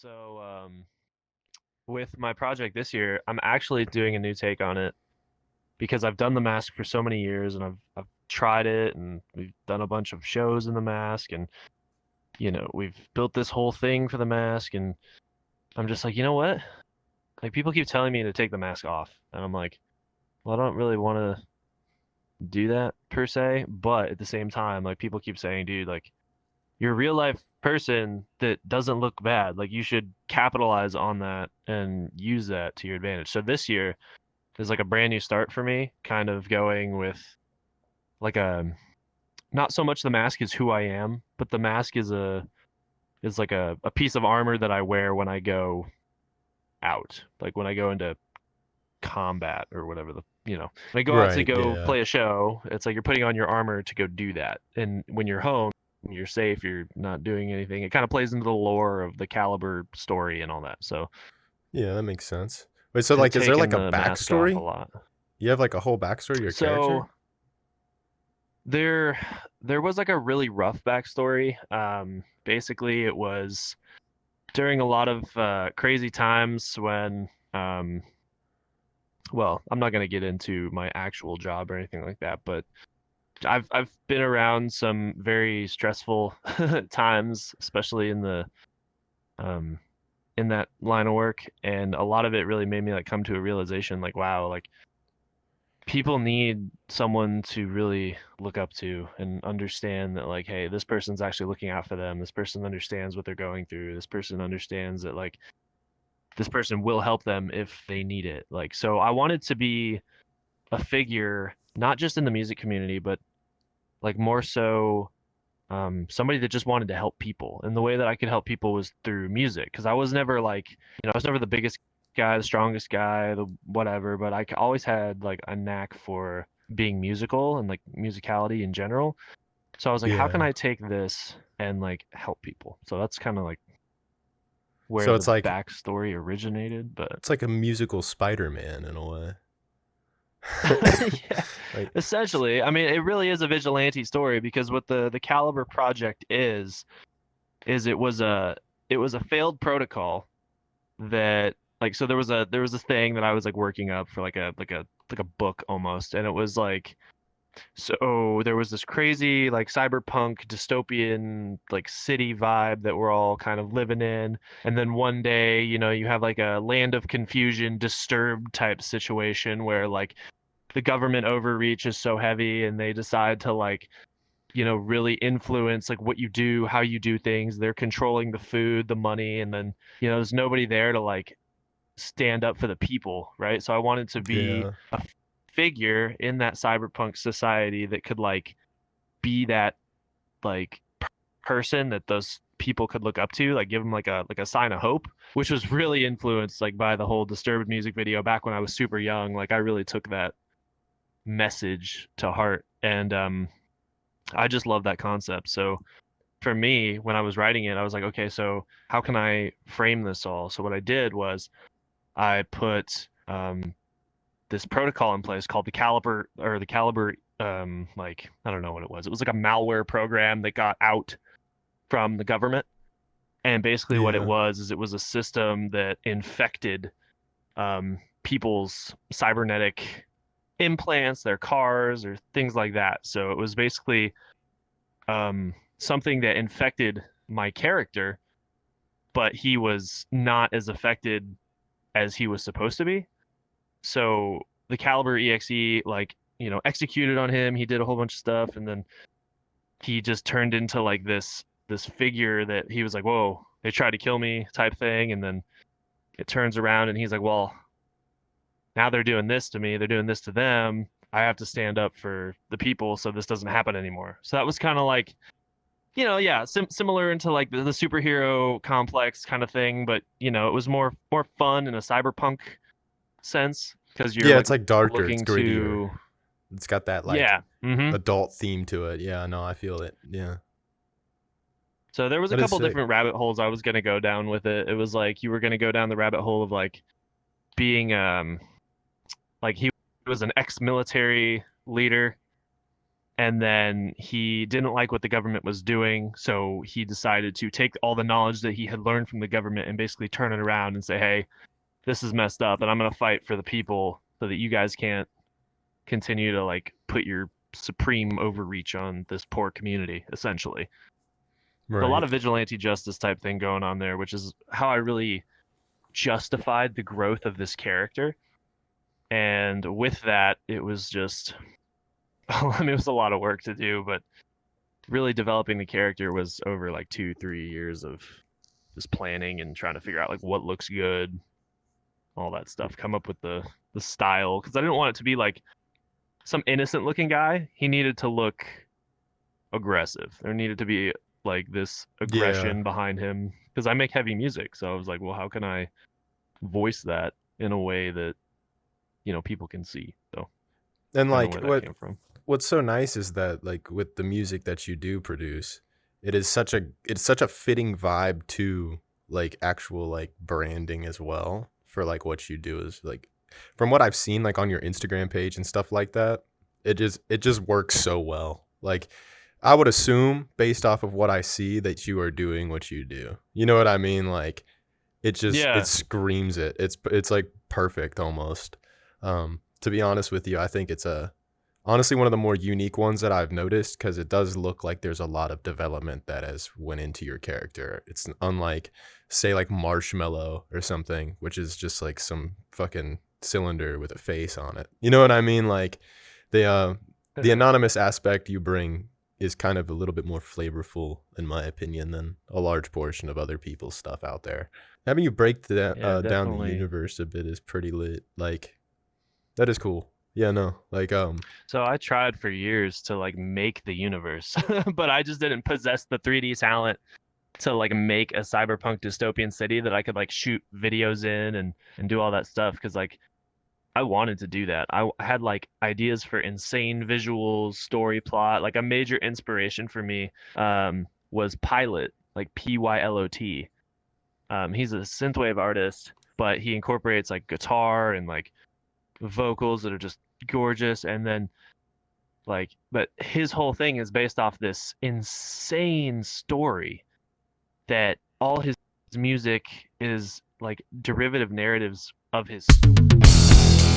So, with my project this year, I'm actually doing a new take on it because I've done the mask for so many years and I've tried it and we've done a bunch of shows in the mask and we've built this whole thing for the mask and I'm just like, you know what? Like people keep telling me to take the mask off and I'm like, well, I don't really want to do that per se, but at the same time, like people keep saying, dude, like you're a real life person that doesn't look bad. Like you should capitalize on that and use that to your advantage. So this year is like a brand new start for me, kind of going with like a not so much the mask is who I am, but the mask is like a piece of armor that I wear when I go out. Like when I go into combat or whatever when I go out to Right, go yeah. play a show, it's like you're putting on your armor to go do that. And when you're home, you're safe, you're not doing anything. It kind of plays into the lore of the KALIBR story and all that. So Yeah, that makes sense. Wait, so, like, is there, taking like, a the mask off a backstory? lot. You have, like, a whole backstory, your character? So there there was like a really rough backstory. Basically it was during a lot of crazy times when well, I'm not going to get into my actual job or anything like that, but I've been around some very stressful times, especially um in that line of work, and a lot of it really made me like come to a realization like wow, like people need someone to really look up to and understand that like hey, this person's actually looking out for them. This person understands what they're going through. This person understands that like this person will help them if they need it. Like so I wanted to be a figure not just in the music community but like more so somebody that just wanted to help people. And the way that I could help people was through music because I was never like, I was never the biggest guy, the strongest guy, the whatever, but I always had like a knack for being musical and like musicality in general. So I was like, how can Yeah. I take this and like help people? So that's kind of like where So the it's backstory originated, but like a musical Spider-Man in a way. yeah, Like essentially. I mean, it really is a vigilante story because what the Caliber project is it was a failed protocol that like so there was this thing that I was like working up for like a book almost, and it was like so there was this crazy like cyberpunk dystopian like city vibe that we're all kind of living in, and then one day you have like a land of confusion disturbed type situation where like the government overreach is so heavy and they decide to like really influence like what you do, how you do things. They're controlling the food, the money, and then there's nobody there to like stand up for the people, right? So I wanted to be yeah. a figure in that cyberpunk society that could like be that like person that those people could look up to, like give them like a sign of hope, which was really influenced like by the whole Disturbed music video back when I was super young. Like I really took that message to heart, and I just love that concept. So for me, when I was writing it, I was like, okay, so how can I frame this all? So what I did was I put this protocol in place called the Caliber or the Caliber like I don't know what it was. It was like a malware program that got out from the government. And basically what it Yeah. was is it was a system that infected people's cybernetic implants, their cars, or things like that. So it was basically something that infected my character, but he was not as affected as he was supposed to be. So the Caliber EXE, like, executed on him. He did a whole bunch of stuff, and then he just turned into like this figure that he was like, whoa, they tried to kill me type thing. And then it turns around and he's like, well, now they're doing this to me, they're doing this to them. I have to stand up for the people so this doesn't happen anymore. So that was kind of like yeah, similar into like the superhero complex kind of thing, but it was more fun in a cyberpunk sense because you're Yeah, like it's, like, darker, it's looking grittier. to It's got that, like, yeah. adult theme to it. Yeah, no, I feel it. Yeah. So there was a That is couple sick. different rabbit holes I was gonna go down with it. It was like you were gonna go down the rabbit hole of like being like he was an ex-military leader And then he didn't like what the government was doing, so he decided to take all the knowledge that he had learned from the government and basically turn it around and say, "Hey, this is messed up, and I'm gonna fight for the people so that you guys can't continue to like put your supreme overreach on this poor community," essentially. So a lot Right. of vigilante justice type thing going on there, which is how I really justified the growth of this character. And with that, it was just, I mean, it was a lot of work to do, but really developing the character was over like 2-3 years of just planning and trying to figure out like what looks good, all that stuff, come up with the style, because I didn't want it to be like some innocent looking guy. He needed to look aggressive. There needed to be like this Yeah. aggression behind him because I make heavy music. So I was like, well, how can I voice that in a way that, people can see? So And kind of like where that came from. what's so nice is that like with the music that you do produce, it's such a fitting vibe to like actual like branding as well for like what you do is like from what I've seen like on your Instagram page and stuff like that, it just works so well. Like I would assume based off of what I see that you are doing what you do. You know what I mean? Like it Yeah. screams it. It's like perfect almost. To be honest with you, I think it's a honestly one of the more unique ones that I've noticed because it does look like there's a lot of development that has went into your character. It's unlike say like Marshmallow or something, which is just like some fucking cylinder with a face on it. You know what I mean? Like the anonymous aspect you bring is kind of a little bit more flavorful in my opinion than a large portion of other people's stuff out there. Having you break Yeah, down the definitely. universe a bit is pretty lit. Like that is cool. Yeah, no. Like So I tried for years to like make the universe, but I just didn't possess the 3D talent to like make a cyberpunk dystopian city that I could like shoot videos in and do all that stuff because like I wanted to do that. I had like ideas for insane visuals, story plot. Like a major inspiration for me was Pilot, like Pylot. He's a synthwave artist, but he incorporates like guitar and like vocals that are just gorgeous. And then but his whole thing is based off this insane story that all his music is like derivative narratives of his story.